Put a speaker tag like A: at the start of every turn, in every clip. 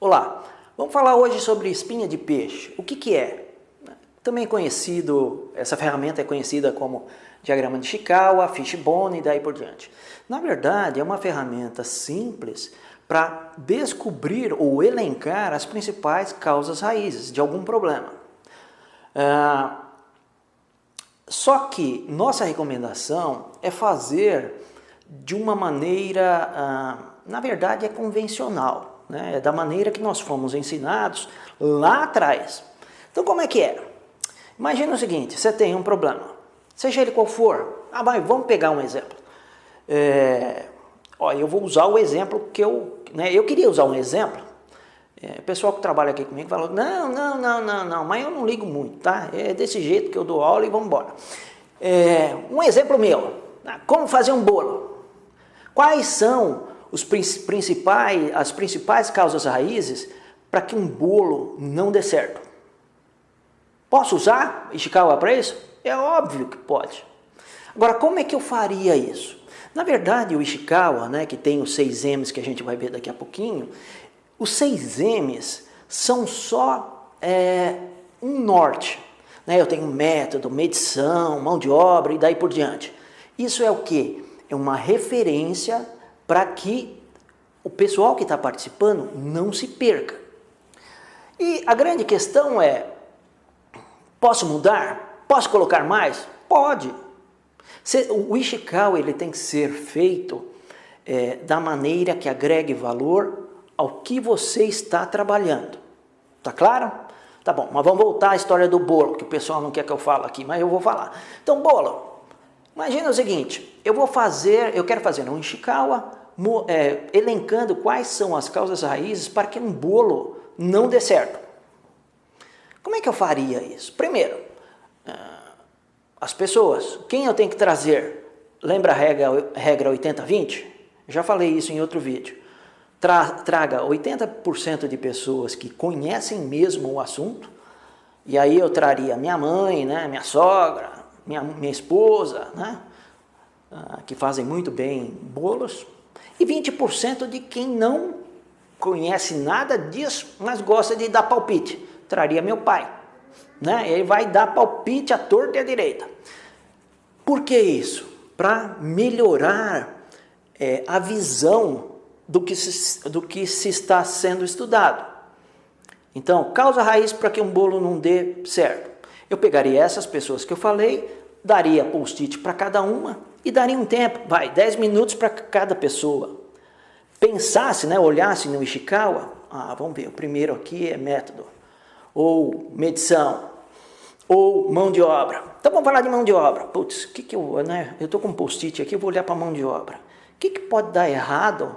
A: Olá, vamos falar hoje sobre espinha de peixe. O que é? Também conhecido, essa ferramenta é conhecida como diagrama de Ishikawa, fishbone e daí por diante. Na verdade, é uma ferramenta simples para descobrir ou elencar as principais causas raízes de algum problema. Só que nossa recomendação é fazer de uma maneira, na verdade, é convencional. É da maneira que nós fomos ensinados lá atrás. Então, como é que é? Imagina o seguinte, você tem um problema, seja ele qual for. Vamos pegar um exemplo. Eu vou usar o exemplo que eu queria usar um exemplo. O pessoal que trabalha aqui comigo falou, não, mas eu não ligo muito, tá? É desse jeito que eu dou aula e vamos embora. Um exemplo meu, como fazer um bolo. Quais são as principais causas raízes para que um bolo não dê certo? Posso usar Ishikawa para isso? É óbvio que pode. Agora, como é que eu faria isso? Na verdade, o Ishikawa, que tem os 6 M's que a gente vai ver daqui a pouquinho, os 6 M's são só um norte. Eu tenho método, medição, mão de obra e daí por diante. Isso é o quê? É uma referência para que o pessoal que está participando não se perca. E a grande questão é, posso mudar? Posso colocar mais? Pode. O Ishikawa ele tem que ser feito da maneira que agregue valor ao que você está trabalhando. Tá claro? Tá bom, mas vamos voltar à história do bolo, que o pessoal não quer que eu fale aqui, mas eu vou falar. Então, bolo. Imagina o seguinte, eu quero fazer um Ishikawa, elencando quais são as causas raízes para que um bolo não dê certo. Como é que eu faria isso? Primeiro, as pessoas, quem eu tenho que trazer? Lembra a regra 80-20? Já falei isso em outro vídeo. Traga 80% de pessoas que conhecem mesmo o assunto, e aí eu traria minha mãe, minha sogra, minha esposa, que fazem muito bem bolos, e 20% de quem não conhece nada disso, mas gosta de dar palpite. Traria meu pai. Ele vai dar palpite à torta e à direita. Por que isso? Para melhorar a visão do que se está sendo estudado. Então, causa raiz para que um bolo não dê certo. Eu pegaria essas pessoas que eu falei, daria post-it para cada uma e daria um tempo, 10 minutos para cada pessoa. Pensasse, olhasse no Ishikawa, vamos ver, o primeiro aqui é método, ou medição, ou mão de obra. Então vamos falar de mão de obra. Putz, eu estou com um post-it aqui, eu vou olhar para a mão de obra. O que pode dar errado,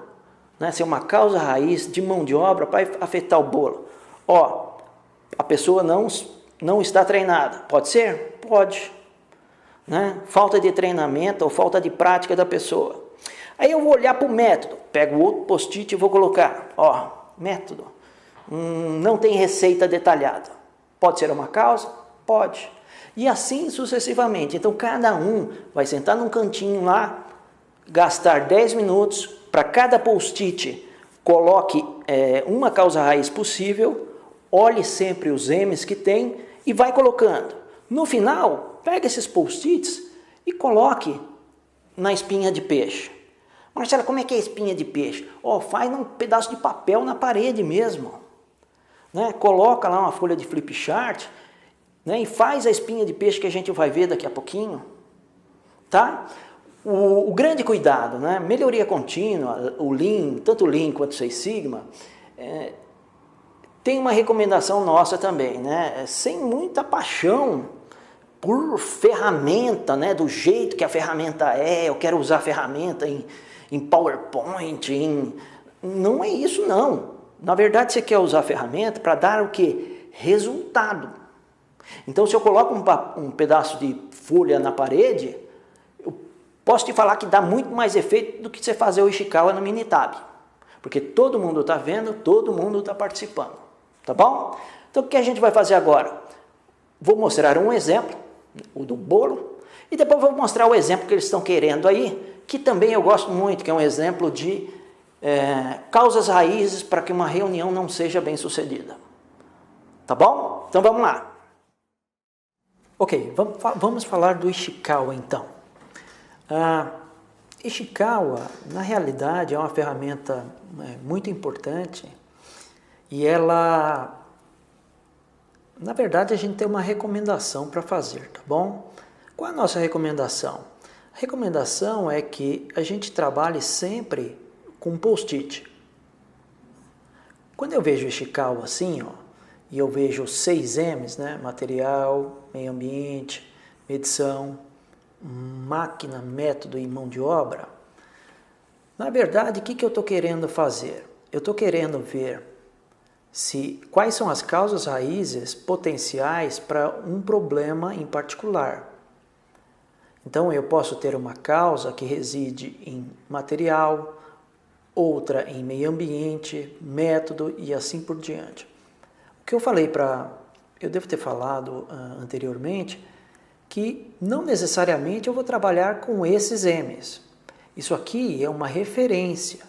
A: ser uma causa raiz de mão de obra para afetar o bolo? A pessoa não está treinada. Pode ser? Pode. Falta de treinamento ou falta de prática da pessoa. Aí eu vou olhar para o método, pego outro post-it e vou colocar, método, não tem receita detalhada. Pode ser uma causa? Pode. E assim sucessivamente. Então cada um vai sentar num cantinho lá, gastar 10 minutos, para cada post-it coloque uma causa raiz possível, olhe sempre os M's que tem e vai colocando. No final, pega esses post-its e coloque na espinha de peixe. Marcela, como é que é a espinha de peixe? Faz um pedaço de papel na parede mesmo. Coloca lá uma folha de flip chart, e faz a espinha de peixe que a gente vai ver daqui a pouquinho. Tá? O grande cuidado, melhoria contínua, o Lean, tanto o Lean quanto o Six Sigma, tem uma recomendação nossa também, sem muita paixão por ferramenta, do jeito que a ferramenta eu quero usar a ferramenta em PowerPoint, não é isso não. Na verdade você quer usar a ferramenta para dar o quê? Resultado. Então se eu coloco um pedaço de folha na parede, eu posso te falar que dá muito mais efeito do que você fazer o Ishikawa no Minitab. Porque todo mundo está vendo, todo mundo está participando. Tá bom? Então o que a gente vai fazer agora? Vou mostrar um exemplo, o do bolo, e depois vou mostrar o exemplo que eles estão querendo aí, que também eu gosto muito, que é um exemplo de causas raízes para que uma reunião não seja bem sucedida. Tá bom? Então vamos lá. Ok, vamos falar do Ishikawa então. Ishikawa, na realidade, é uma ferramenta muito importante e ela, na verdade, a gente tem uma recomendação para fazer, tá bom? Qual é a nossa recomendação? A recomendação é que a gente trabalhe sempre com post-it. Quando eu vejo Ishikawa assim, ó, e eu vejo os 6 M's, né? Material, meio ambiente, medição, máquina, método e mão de obra. Na verdade, o que eu estou querendo fazer? Eu estou querendo ver quais são as causas raízes potenciais para um problema em particular. Então, eu posso ter uma causa que reside em material, outra em meio ambiente, método e assim por diante. O que eu falei eu devo ter falado anteriormente, que não necessariamente eu vou trabalhar com esses M's. Isso aqui é uma referência.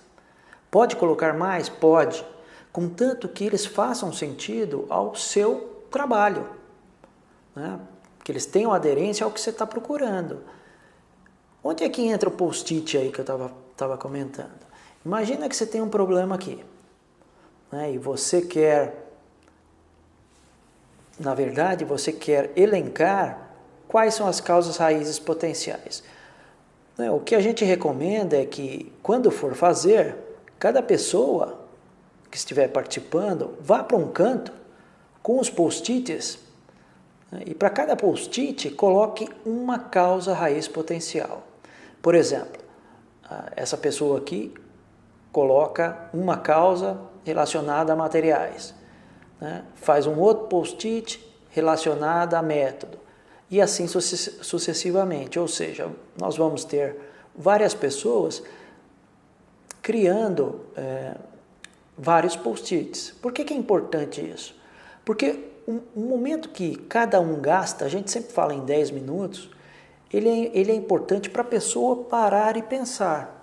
A: Pode colocar mais? Pode. Contanto que eles façam sentido ao seu trabalho, né? Que eles tenham aderência ao que você está procurando. Onde é que entra o post-it aí que eu estava comentando? Imagina que você tem um problema aqui, né? E você quer, na verdade, você quer elencar quais são as causas raízes potenciais. O que a gente recomenda é que, quando for fazer, cada pessoa que estiver participando vá para um canto com os post-its, né? E para cada post-it coloque uma causa raiz potencial. Por exemplo, essa pessoa aqui coloca uma causa relacionada a materiais, né? Faz um outro post-it relacionado a método, e assim sucessivamente. Ou seja, nós vamos ter várias pessoas criando vários post-its. Por que é importante isso? Porque o momento que cada um gasta, a gente sempre fala em 10 minutos, ele é importante para a pessoa parar e pensar.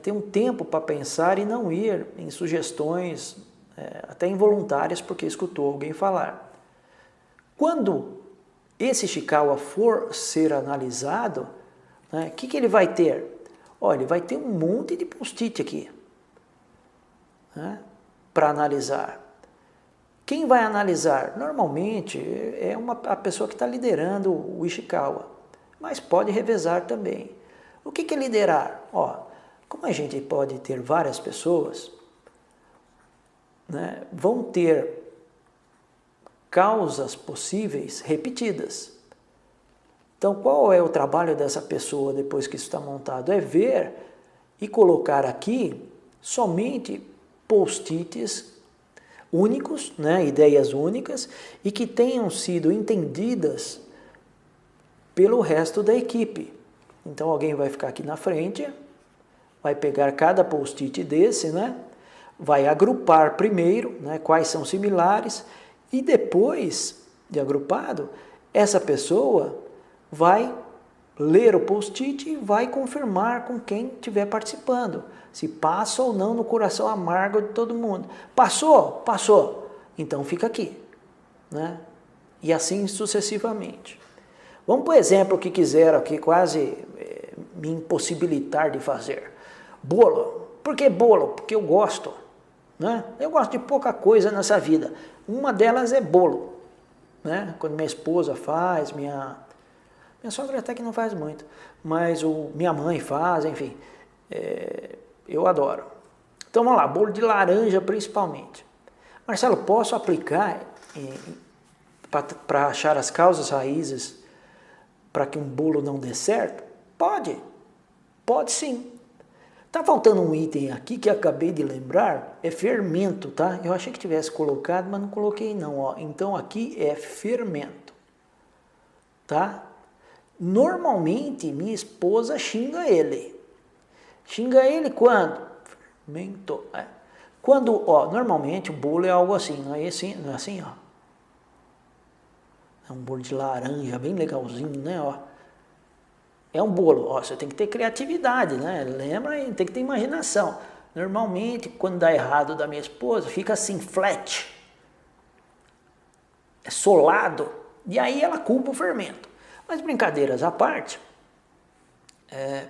A: Ter um tempo para pensar e não ir em sugestões até involuntárias porque escutou alguém falar. Quando esse Ishikawa for ser analisado, o que ele vai ter? Olha, ele vai ter um monte de post-it aqui, né, para analisar. Quem vai analisar? Normalmente é a pessoa que está liderando o Ishikawa, mas pode revezar também. O que é liderar? Como a gente pode ter várias pessoas, né, vão ter causas possíveis repetidas. Então, qual é o trabalho dessa pessoa depois que isso está montado? É ver e colocar aqui somente post-its únicos, né, ideias únicas, e que tenham sido entendidas pelo resto da equipe. Então, alguém vai ficar aqui na frente, vai pegar cada post-it desse, né, vai agrupar primeiro, né, quais são similares, e depois de agrupado, essa pessoa vai ler o post-it e vai confirmar com quem estiver participando, se passa ou não no coração amargo de todo mundo. Passou? Passou. Então fica aqui, né? E assim sucessivamente. Vamos para o exemplo que quiseram aqui quase me impossibilitar de fazer. Bolo. Por que bolo? Porque eu gosto, né? Eu gosto de pouca coisa nessa vida. Uma delas é bolo, né? Quando minha esposa faz, minha sogra até que não faz muito, mas minha mãe faz, enfim, eu adoro. Então vamos lá, bolo de laranja principalmente. Marcelo, posso aplicar para achar as causas raízes para que um bolo não dê certo? Pode sim. Tá faltando um item aqui que acabei de lembrar, é fermento, tá? Eu achei que tivesse colocado, mas não coloquei não, ó. Então aqui é fermento, tá? Normalmente minha esposa xinga ele. Xinga ele quando? Fermento. Quando, normalmente o bolo é algo assim, não é assim, ó. É um bolo de laranja, bem legalzinho, né, ó. É um bolo, ó, você tem que ter criatividade, né? Lembra, tem que ter imaginação. Normalmente, quando dá errado da minha esposa, fica assim, flat, é solado, e aí ela culpa o fermento. Mas brincadeiras à parte,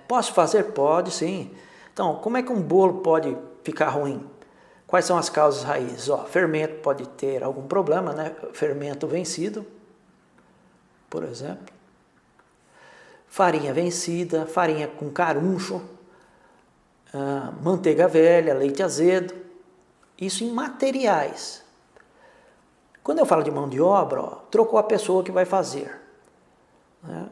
A: posso fazer? Pode, sim. Então, como é que um bolo pode ficar ruim? Quais são as causas raízes? Ó, fermento pode ter algum problema, né? Fermento vencido, por exemplo. Farinha vencida, farinha com caruncho, manteiga velha, leite azedo. Isso em materiais. Quando eu falo de mão de obra, ó, trocou a pessoa que vai fazer, né?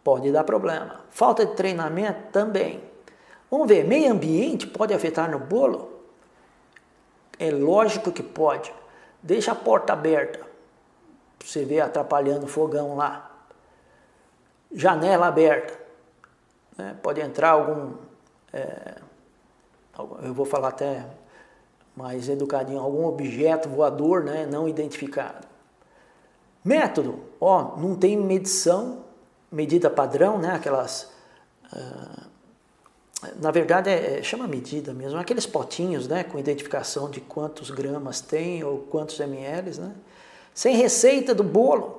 A: Pode dar problema. Falta de treinamento também. Vamos ver, meio ambiente pode afetar no bolo? É lógico que pode. Deixa a porta aberta, você vê atrapalhando o fogão lá. Janela aberta, né? Pode entrar eu vou falar até mais educadinho, algum objeto voador, né, não identificado. Método, ó, não tem medição, medida padrão, né, aquelas, na verdade chama medida mesmo, aqueles potinhos, né, com identificação de quantos gramas tem ou quantos ml, né, sem receita do bolo.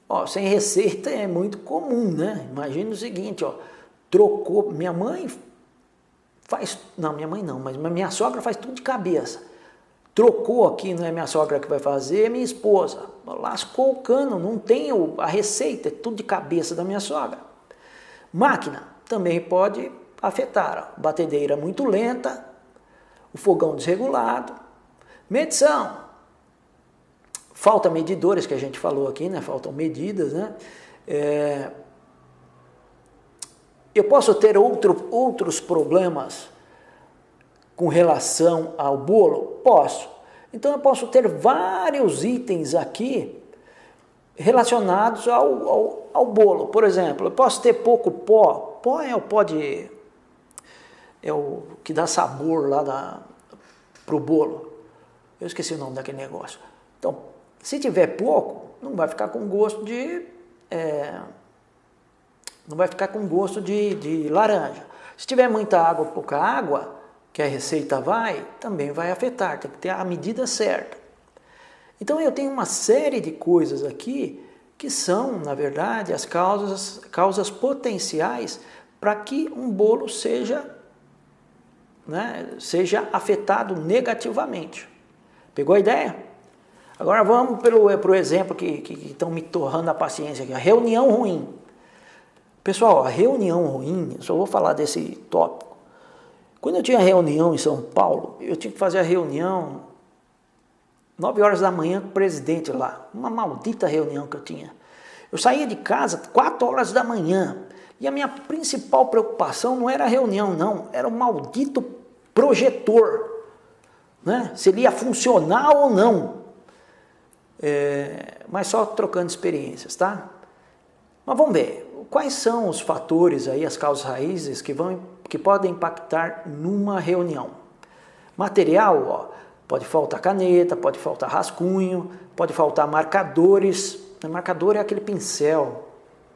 A: Ó, sem receita é muito comum, né? Imagina o seguinte, ó, trocou, minha mãe faz, não, minha mãe não, mas minha sogra faz tudo de cabeça. Trocou aqui, não é minha sogra que vai fazer, é minha esposa. Lascou o cano, não tem a receita, é tudo de cabeça da minha sogra. Máquina também pode afetar, ó, batedeira muito lenta, o fogão desregulado. Medição. Falta medidores, que a gente falou aqui, né? Faltam medidas, né? Eu posso ter outros problemas com relação ao bolo? Posso. Então eu posso ter vários itens aqui relacionados ao bolo. Por exemplo, eu posso ter pouco pó. Pó é o pó de... é o que dá sabor lá pro bolo. Eu esqueci o nome daquele negócio. Então, se tiver pouco, não vai ficar com gosto de laranja. Se tiver muita água, pouca água, que a receita também vai afetar, tem que ter a medida certa. Então eu tenho uma série de coisas aqui que são, na verdade, as causas potenciais para que um bolo seja afetado negativamente. Pegou a ideia? Agora vamos pro exemplo que estão me torrando a paciência aqui. A reunião ruim. Pessoal, a reunião ruim, eu só vou falar desse tópico. Quando eu tinha reunião em São Paulo, eu tinha que fazer a reunião 9 horas da manhã com o presidente lá. Uma maldita reunião que eu tinha. Eu saía de casa 4 horas da manhã. E a minha principal preocupação não era a reunião, não. Era o maldito projetor, né? Se ele ia funcionar ou não. Mas só trocando experiências, tá? Mas vamos ver, quais são os fatores aí, as causas raízes que podem impactar numa reunião? Material, ó, pode faltar caneta, pode faltar rascunho, pode faltar marcadores. Marcador é aquele pincel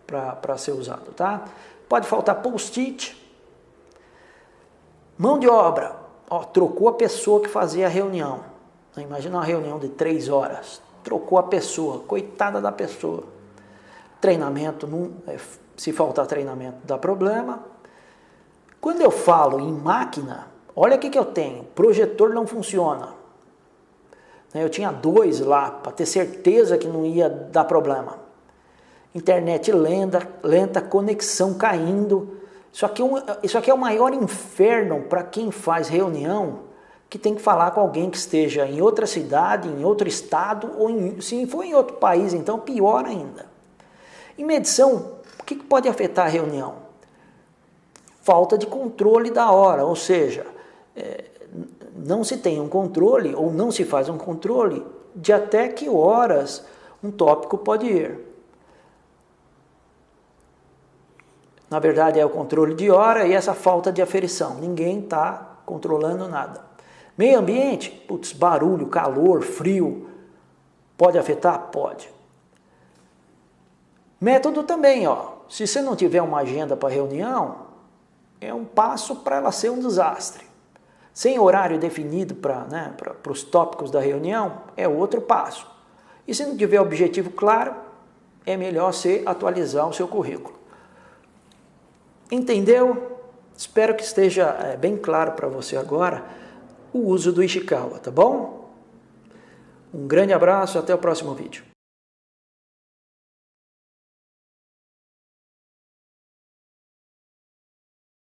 A: para ser usado, tá? Pode faltar post-it. Mão de obra, ó, trocou a pessoa que fazia a reunião. Imagina uma reunião de 3 horas. Trocou a pessoa, coitada da pessoa. Treinamento, se faltar treinamento dá problema. Quando eu falo em máquina, olha o que eu tenho, projetor não funciona. Eu tinha 2 lá, para ter certeza que não ia dar problema. Internet lenta, conexão caindo. Isso aqui é o maior inferno para quem faz reunião, que tem que falar com alguém que esteja em outra cidade, em outro estado, ou se for em outro país, então pior ainda. Em medição, o que pode afetar a reunião? Falta de controle da hora, ou seja, não se tem um controle, ou não se faz um controle, de até que horas um tópico pode ir. Na verdade é o controle de hora e essa falta de aferição, ninguém está controlando nada. Meio ambiente, putz, barulho, calor, frio, pode afetar? Pode. Método também, ó. Se você não tiver uma agenda para reunião, é um passo para ela ser um desastre. Sem horário definido para os tópicos da reunião, é outro passo. E se não tiver objetivo claro, é melhor você atualizar o seu currículo. Entendeu? Espero que esteja bem claro para você agora o uso do Ishikawa, tá bom? Um grande abraço e até o próximo vídeo.